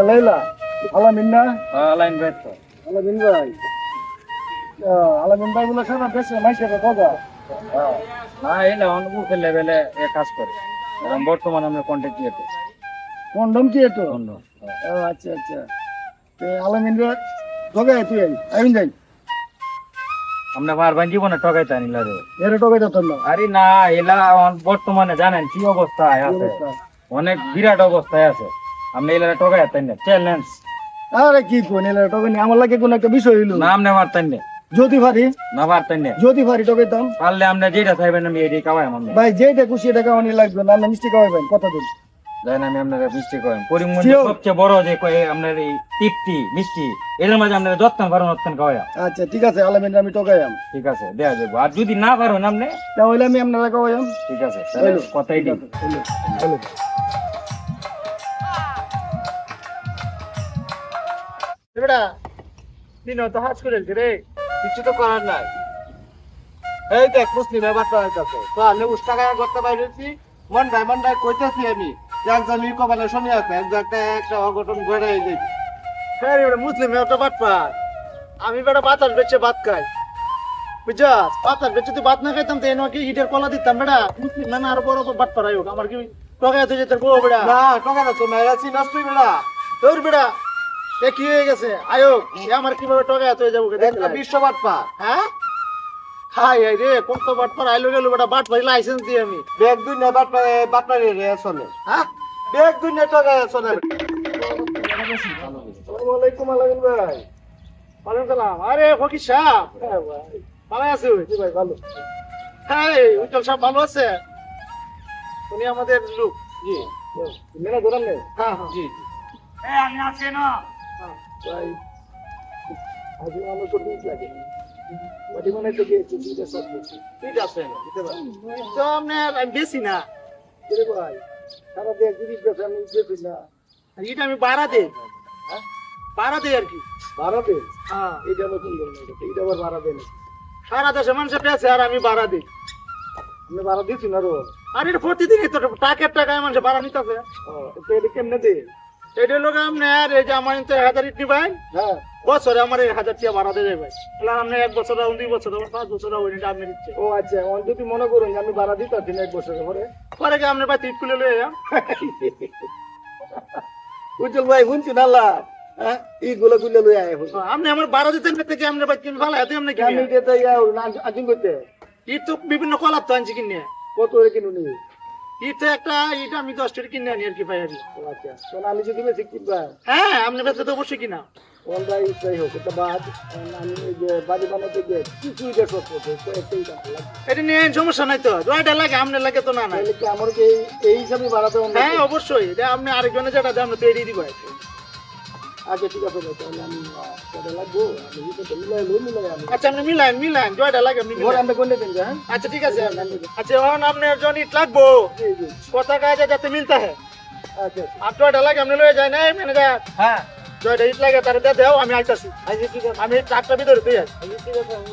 লাইলা আলামিন না? লাইন ভাই তো আলামিন ভাই, আলামিন ভাই বলে সারা দেশে মাইসে কথা। না এলে অনুভূতের লেভেলে এ কাজ করে এবং বর্তমানে আমরা কন্টেন্ট ক্রিয়েটর। কন্ডম কি এটো? আচ্ছা আচ্ছা, আলামিন ভাই তোকে তুই আইন যাই আমরা বারবার জীবনে ঠকাইতে আনিলা রে। এরে টোকে যেতাম না। আরে না এলা বর্তমানে জানেন কি অবস্থায় আছে, অনেক বিরাট অবস্থায় আছে। আপনি এলা ঠকাইতেন না, চ্যালেঞ্জ। আরে কি কোন এলে টোকে নি আমার লাগে কোন একটা বিষয় হইলো না আপনি মারতেন না, যদি পারি না পারতেন না। যদি পারি টোকেতাম। পারলে আমরা যেটা চাইবেন আমি এটাই খাওয়াই আমি। ভাই যেটা খুশি এটা খাওয়ানি লাগবে না, না মিষ্টি খাওয়াবেন কথা দিন। জানেন আমি আপনারা মিষ্টি করেন পরিমণ সবচেয়ে বড় যে আপনার এই তৃপ্তি মিষ্টি এর মাঝে আপনারা যত্ন পারেন অত্যান খাওয়া। আচ্ছা ঠিক আছে আলামিন আমি টোকাইম। ঠিক আছে দেয়া যাবো, আর যদি না পারেন আপনি তাহলে আমি আপনারা খাওয়াইম। ঠিক আছে তাহলে কথাই দিই। এবারে দিন তো হাজ করে রে, কিছু তো করার নাই। এই দেখ মুসলিমের বাচ্চা হইতাছে তো আমি উস্তাকা করতে পাইছি মন ভাই কইতাছি আমি একজন ই কবালে শুনি আছে একটা অঘটন ঘটে যাই। হ্যাঁ এবারে মুসলিম একটা বাটপা, আমি বেটা বাতাস বেচে ভাত খাই বুঝছাস, বাতাস বেচে তুই ভাত না খাইতাম তো এনে কি ইটের কলা দিতাম বেটা। মুসলিম না আরো বড় বাট পারাই হোক, আমার কি টকাইতে যেতে বউ বেটা না টকা না তো মেরা চিনাস তুই বেড়া তোর বেটা এ কি হয়ে গেছে আয়োগ আমার কিভাবে টকাইতে হয়ে যাবো একটা বিশ্ববাদ পা হ্যাঁ হাই হাই রে কত বাট পার আইলো গেল বেটা, বাট ভাই লাইসেন্স দিয়ে আমি ব্যাগ দুই না বাটপারে রে চলে। হ্যাঁ। ব্যাগ দুই না টকা চলে। আসসালামু আলাইকুম আলামিন ভাই। ওয়ালাইকুম সালাম। আরে ফকির সাহেব ভালো আছে? জি ভাই ভালো। হ্যাঁ উজ্জ্বল সাহেব ভালো আছে? উনি আমাদের লোক। জি মেরা ধরান নেই। হ্যাঁ হ্যাঁ জি আমি আছি না ভাই, আজ আমার তো ঠিক লাগে বাড়ি মানে তো গিয়েছি দুইটা সব গেছি ঠিক আছে দিতে পারি। তো আপনার আমি বেশি না রে ভাই, সারা দেশ জিনিস বেশি আমি বেশি না, এটা আমি বাড়া দেই। হ্যাঁ বাড়া দেই আর কি, বাড়া দেই। হ্যাঁ এটা আমার কোন বলবো, এটা আবার বাড়া দেই না, সারা দেশে মানুষের পেয়েছে আর আমি বাড়া দিই। আমি বাড়া দিচ্ছি না রো, আর এটা প্রতিদিনই তো টাকার টাকায় মানুষ বাড়া নিতেছে। তো এটা কেমনে দিই? এটা লোক আপনার এই যে আমার তো 1000 ইট নিবেন, হ্যাঁ বছরে আমার 1000 টাকা ভাড়া দিয়ে যাবে। তাহলে আপনি 1 বছর রাউন 2 বছর রাউন 5 বছর রাউন এটা আপনি দিচ্ছে। ও আচ্ছা, অন যদি মনে করুন আমি ভাড়া দিতে দিন 1 বছরের পরে পরে কি আপনি ভাই টিপ খুলে লয়ে উজ্জ্বল ভাই শুনছেন আল্লাহ, হ্যাঁ এইগুলো গুলো লয়ে আয় আপনি আমার ভাড়া দিতেন থেকে আপনি ভাই কিন ভালো হাতে আপনি কি আমি দিতে যাও না আজিন করতে ই তো বিভিন্ন কলাপ তো আনছি কিনে কত করে কিনুনি ইটা একটা ইটা আমি 10 টাকা কিনে আনি আর কি ভাই আর আচ্ছা তো আমি যদি বেশি কিনবা হ্যাঁ আপনি বেশি তো অবশ্যই কিনা ওনটা ইটাই হোক এটা বাদ আমি যে বাড়ি বানাতে গিয়ে কিছুই যে সব করতে তো একটাই দাম লাগে এটা নিয়ে সমস্যা নাই তো দুইটা লাগে আমনে লাগে তো না না তাহলে কি আমার কি এই হিসাবে বাড়াতে হবে? হ্যাঁ অবশ্যই এটা আপনি আরেকজনে যেটা দাম তো এড়িয়ে দিব আচ্ছা ঠিক আছে তাহলে আমি কত লাগবো আমি তো মিলাই আমি আচ্ছা আপনি মিলান দুইটা লাগে আপনি মিলান আমরা কোনটা দেন হ্যাঁ আচ্ছা ঠিক আছে আচ্ছা এখন আপনার জন্য ইট লাগবো কথা কাজে যাতে মিলতা है। আচ্ছা আর দুইটা লাগে আপনি লয়ে যায় না ম্যানেজার? হ্যাঁ দুইটা ইট লাগে তারে দে দাও আমি আইতাছি। আচ্ছা ঠিক আছে আমি চারটা ভিতরে তুই আয়। আচ্ছা ঠিক আছে আমি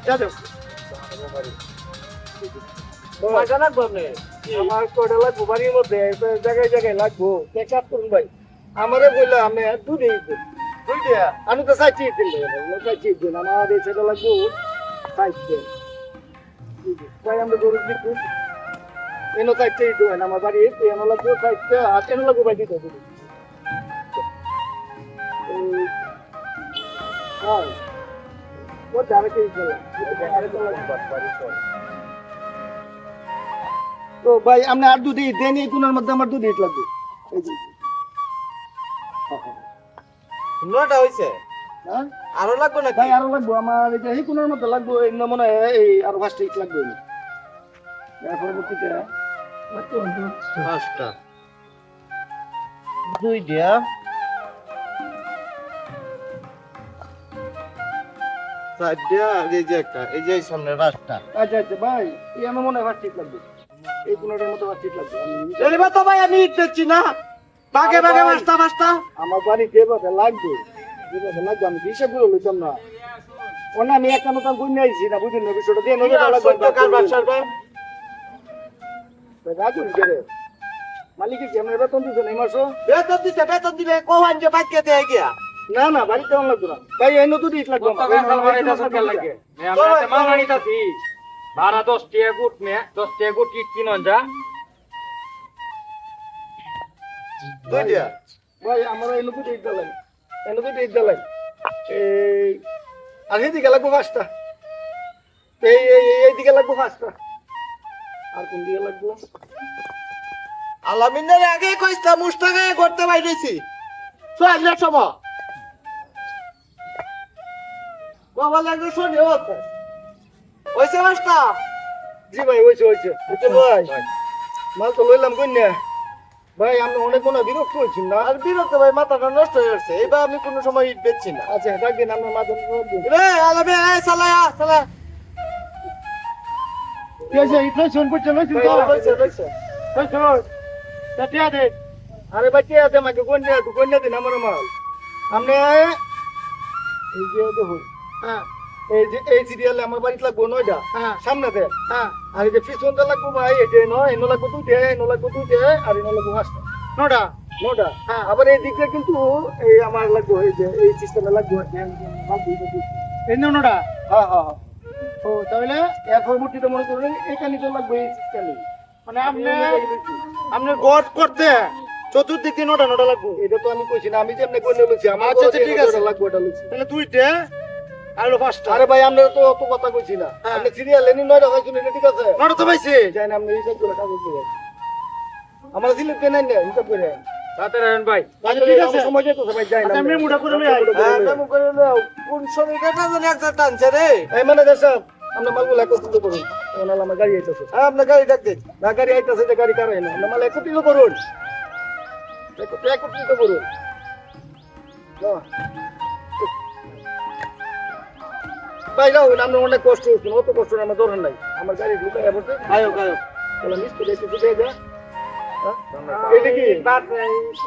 যা দাও কয়টা লাগবো আপনি? আমার কয়টা লাগবো বাড়ির মধ্যে জায়গায় জায়গায় লাগবো চেকআপ করুন ভাই। আমারে বললো আমি দুধে দুইটা আমি তো চাইছি দিন আমার এই ছেলে লাগবো চাইছে তাই আমরা গরু দিচ্ছি এনো চাইছে দেন আমার বাড়ি এনো লাগবো চাইছে আর এনো লাগবো ভাই দিতে হ্যাঁ ও যাবে কি তো ভাই আপনি আর দুধ দেন এই কোনার মধ্যে আমার দুধ লাগবে এই যে নটা হইছে হ্যাঁ আরো লাগবে না ভাই আরো লাগবো আমার এটা এই কোনার মধ্যে লাগবো এই মনে হয় এই আরো 5টা ইট লাগবে পরবর্তীতে 5টা দুই দিয়া 4টা আর এই যে একটা এই যে সামনে 5টা। আচ্ছা আচ্ছা ভাই এই আমার মনে হয় 5টা ইট লাগবে এই কোনাটার মতো 5টা ইট লাগবে এরে বা তো ভাই আমি ইট দিচ্ছি না বাগে বাগে 5টা আমার বাড়ি যেভাবে লাগবে আমি হিসাব করে লইতাম না ওনা আমি একটা নতুন বই নিয়ে আইছি না বুঝলেন না বিষয়টা দিয়ে নজর লাগবে কার বাচ্চার ভাই রাখুন করে মালিকে কি আমরা বেতন দিছেন এই মাসও? বেতন দিলে কোহান যে বাইকে দেয় গিয়া না না বাড়িতে আমার লাগতো না ভাই এই নতুন ইট লাগবে কত গাছাল বাড়াইতা সরকার লাগে আমরা তো মামলা নিতাছি ভাড়া 10 টাকা গুট মে 10 টাকা গুট ইট কিনন যা দুইটা ভাই আমার এই নতুন ইট দিলেন এই নতুন ইট দিলেন এই আর এদিকে লাগবো 5টা এইদিকে লাগবো 5টা আর কোন দিকে লাগবো আলামিনের আগে কইতা মুস্তাকায় করতে বাইরেছি চল সময় বাবা লাগবে শুনি ওইসে মাস্টা জি ভাই হয়েছে ভাই মাল তো লইলাম কন্যা ভাই আমি অনেক মনে হয় বিরক্ত হয়েছি না আর বিরক্ত ভাই মাথাটা নষ্ট হয়ে যাচ্ছে এবার আমি কোনো সময় ইট বেচছি না আচ্ছা ডাক দিন আপনার মাথা রে আলামে চালায়া চালা কি আছে ইটলা শুন করছে লইছেন তো লইছে দে আরে ভাই কে আছে আমাকে কন্যা দিন আমার মাল আপনি এই যে দেখুন হ্যাঁ এই সিরিয়ালে আমার বাড়িতে লাগবো 9টা হ্যাঁ সামনেতে হ্যাঁ আর এই যে পিছনটা লাগবো ভাই এই যে এনো লাগবো 2টে এনো লাগবো 2টে আর এনো লাগবো 5টা 9টা হ্যাঁ আবার এই দিকটা কিন্তু এই আমার লাগবো এই যে এই সিস্টেমে লাগবো এই 9টা হ্যাঁ ও তাহলে এর পরবর্তীতে মনে করুন এখানে তো লাগবে এই সিস্টেমে মানে আপনি গড করতে চতুর্দিক দিয়ে 9টা লাগবো এটা তো আমি কইছি না আমি যেমনি কইলে লইছি আমার আচ্ছা ঠিক আছে লাগবো এটা লইছি তাহলে 2টে আর 5টা আরে ভাই আমরা তো অত কথা কইছি না আপনি সিরিয়াল এনি 9টা হইছিল এটা ঠিক আছে 9টা তো পাইছি জানি না আপনি হিসাব করে কাগজ দিয়ে আমার সিলিপ কে নাই না হিসাব করে তাতে রাখেন ভাই ঠিক আছে সময় যেত ভাই যাই না আমি মুড়া করে লই আমি করে নাও কোন শরীরটা জানি একটা টানছে রে এই মানে দেশা আমরা মালগুলো একত্রিত করুন ওনাল আমার গাড়ি আইতাছে আপনার গাড়ি ডাক দিন না গাড়ি আইতাছে যে গাড়ি কারে না আমরা মাল একত্রিত করুন একত্রিত করুন ভাই যাও আমরা অনেক কষ্ট হচ্ছে অত কষ্ট আমার দরকার নাই আমার গাড়ি ঢুকে এবারে আয়ো তাহলে মিস্ত্রি একটু দিয়ে দেয় এটা কি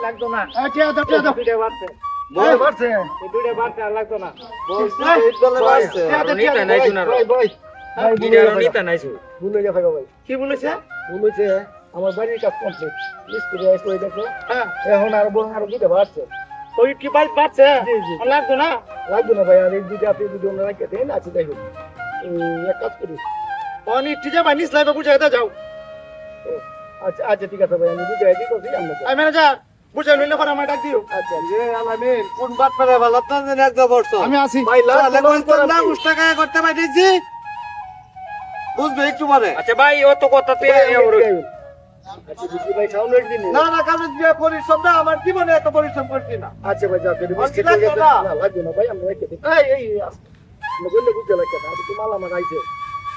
লাগতো না আচ্ছা দাও দুইটা বাড়ছে ভাই বাড়ছে এই দুইটা বাড়ছে আর লাগতো না ইট বলে বাসছে নিতে নাই শুনার ভাই ভাই ভিডিও নিতে নাই শু ভুলে গেছে ভাই কি বলেছে বলেছে আমার বাড়ির কাজ কমপ্লিট মিস্ত্রি এসে ওই দেখো হ্যাঁ এখন আর বড় আর দুটো বাড়ছে ওই কি বাইক বাসছে জি জি লাগতো না লাগবে না ভাই আর এই দুটো আপনি দুটো আমরা রেখে দেন আছে দেখো এক কাজ করি অনি টিজা ভাই নিস লাইভে বুঝাই দা যাও আচ্ছা আচ্ছা ঠিক আছে ভাই আমি বুঝাই দিতেছি আমরা আই ম্যানেজার বুঝাই নিলে পরে আমার ডাক দিও আচ্ছা যে আলামিন কোন বাট পারে ভালো আপনার জন্য একদম বর্ষ আমি আসি ভাই না মুস্তাকায় করতে বাইরেছি বুঝবে একটু পরে আচ্ছা ভাই অত কথা তুই আচ্ছা বুঝি ভাই সাউন্ড দিন না কারণ যে পরিশ্রম না আমার জীবনে এত পরিশ্রম করছি না আচ্ছা ভাই যাও বলছি লাগবে না। না লাগবে না ভাই আমরা রেখে দিই এই আমরা বললে বুঝতে লাগবে না তো মাল আমার আইছে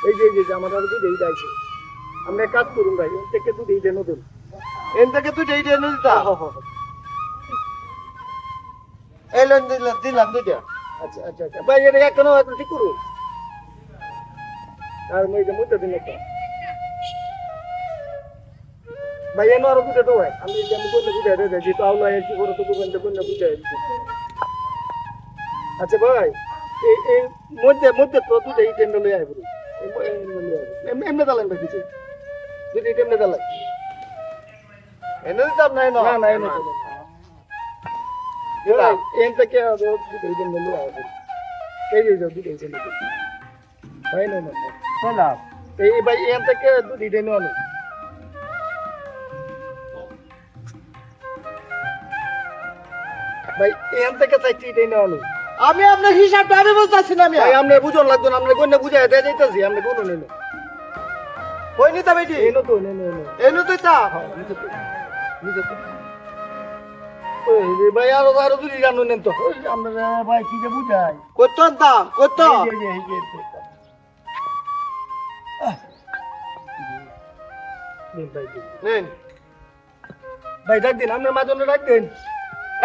এই যে আমার আর দুধ এই আইছে আমরা এক কাজ করুন ভাই এর থেকে দুধ এই দেন নতুন এন থেকে তুই এই দিয়ে নিতা এলেন দিলাম দুইটা আচ্ছা আচ্ছা আচ্ছা ভাই এটা এক কেন ঠিক করুন আর মই যে মুদ্রা দিন একটা ভাই এনো আর দুটো তো ভাই আমি যে আমি বললে বুঝাই দেয় যে তো আউলা এর কি করে তো বলতে বললে বুঝাই আচ্ছা ভাই এই মধ্যে তো দুটো এই টেন্ডার লই আইবো এমনি দালান ভাই কিছু দুটো টেন্ডার দালান এনে দিতাম নাই না না না এমনি দালান এম থেকে দুটো টেন্ডার লই আইবো এই যে দুটো টেন্ডার ভাই না না চলা এই ভাই এম থেকে দুটো টেন্ডার আনো ভাই এম থেকে চাইছি টেন্ডার আনো আমি আপনার হিসাবটা আমি বুঝতেছি না আমি ভাই আমরা বুঝন লাগতো না আমরা কন্যা বুঝাই দেয় যাইতাছি আমরা কোনো নেই কই নিতা বেটি এনো তো নেই নেই এনু তুই তা ভাই আরো আরো দুটি জানো নেন তো আমরা ভাই কি যে বুঝাই কত দাম কত নেন ভাই ডাক দিন আপনার মাঝনে ডাক দিন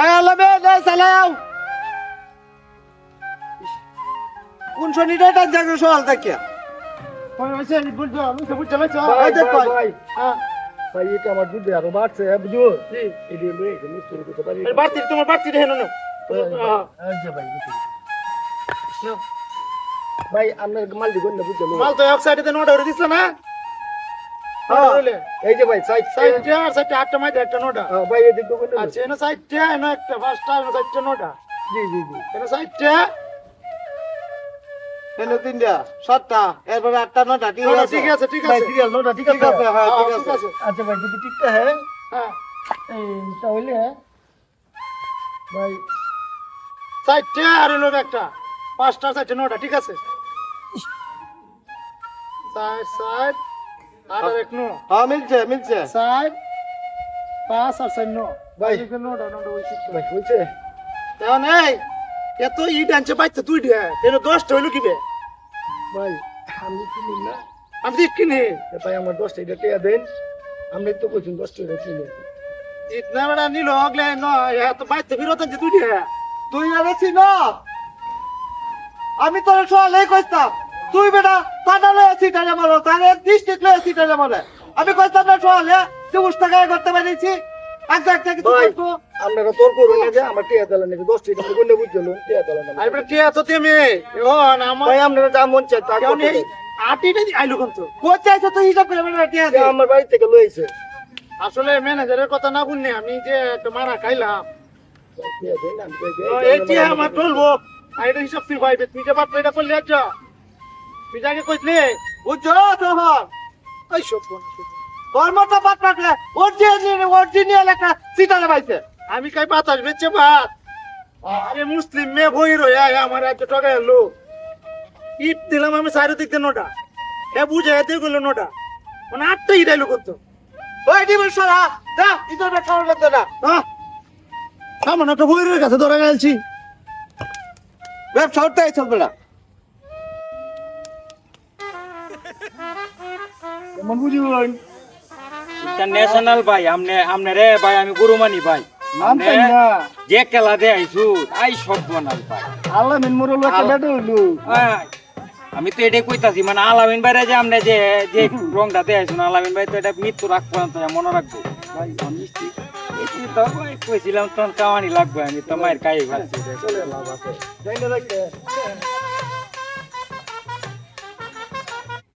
এই আলামে লে চালাও কোন শনিটা টান জায়গা সওয়াল থাকিয়া ভাই এটা আমার দুধে আরো বাড়ছে বুঝো বাড়তি তোমার বাড়তি দেখে না ভাই আপনার মাল দিবেন না বুঝলো মাল তো এক সাইডে 9টা করে দিছ না এই যে ভাই সাইডটা আর সাইডটা আটটা মাইতে একটা নটা ভাই এদিক তো বলুন আচ্ছা এনো সাইডটা এনো একটা ফার্স্টটা এনো সাইডটা নটা জি জি জি এনো সাইডটা এনে তিনটা সাতটা এরপরে আটটা নটা ঠিক আছে ঠিক আছে ঠিক আছে সিরিয়াল নটা ঠিক আছে হ্যাঁ ঠিক আছে আচ্ছা ভাই যদি ঠিকটা হ্যাঁ হ্যাঁ এই তাহলে ভাই সাইডটা আর এলো একটা পাঁচটা সাইডটা নটা ঠিক আছে সাইড সাইড আর এক নো হ্যাঁ মিলছে সাইড পাঁচ আর সাইড নো ভাই নটা নটা হইছে ভাই হইছে এখন এই এত ইট আনছে বাইতে তুই দে এর 10টা হইলো কি বে ভাই আমি কিনি না আমি দিক কিনে ভাই আমার 10টা এটা কে দেন আমি তো কইছিন 10টা এটা কিনে ইট না বড় নিল আগলে ন এত বাইতে বিরত আনছে তুই দে তুই এনেছি না আমি তোর সোয়ালে কইতাম তুই বেটা টাকা লয়ে সিটারে মারো তারে ডিস্ট্রিক্ট লয়ে সিটারে মারে আমি কইতাম না সোয়ালে তুই উস্তাগায় করতে পারিছি একটা কিছু করবো আপনারা তোর করুন না যে আমার টিয়া দলা নেবে 10 টাকা কোন বুঝলো টিয়া দলা না আরে বেটা টিয়া তো তুমি এখন আমার ভাই আপনারা যা মন চায় তা কেন এই আটিটা আইলো কোন তো কোথায় তো হিসাব করে বেটা টিয়া দে আমার বাড়ি থেকে লইছে আসলে ম্যানেজারের কথা না শুননি আমি যে তোমারা খাইলাম টিয়া দেন আমি কই এই টিয়া আমার বলবো আইডা হিসাব তুই ভাই তুই যে বাপ এটা করলি আচ্ছা তুই যাকে কইছলি বুঝছো তোহর এই সব কোন তোর মতো বাপ রাখলে অরিজিনাল একটা সিটারে পাইছে আমি কাই বাতাস বেচে ভাত আরে মুসলিম মেয়ে বই রয়ে আমার এত টাকা এলো ইট দিলাম আমি সাইড দিকতে নটা এ বুঝে এতে গেল নটা মানে 8টা ইট আইলো কত ওই ডিমের সারা দা ইতর বেটা খাওয়ার লাগতো না সামনে একটা বইয়ের কাছে ধরে গেলছি ব্যবসা ওটাই চলবে না কেমন বুঝলেন ইন্টারন্যাশনাল ভাই আমনে রে ভাই আমি গুরু মানি ভাই নামতে না যে খেলা দে আইছু আই সব বানাল ভাই আল্লাহ মিন মোরল একটা বেটা হইলো আয়, আমি তো এটাই কইতাছি মানে আলামিন ভাইরা যে আমনে যে যে রংটা দে আইছু আলামিন ভাই তো এটা মৃত্যু রাখ পর্যন্ত মনে রাখবো ভাই অনিষ্টি এটি তো ভাই কইছিলাম তখন কামানি লাগবে আমি তো মায়ের কাই ভাবছি চলে লাভ আছে যাই না রাখতে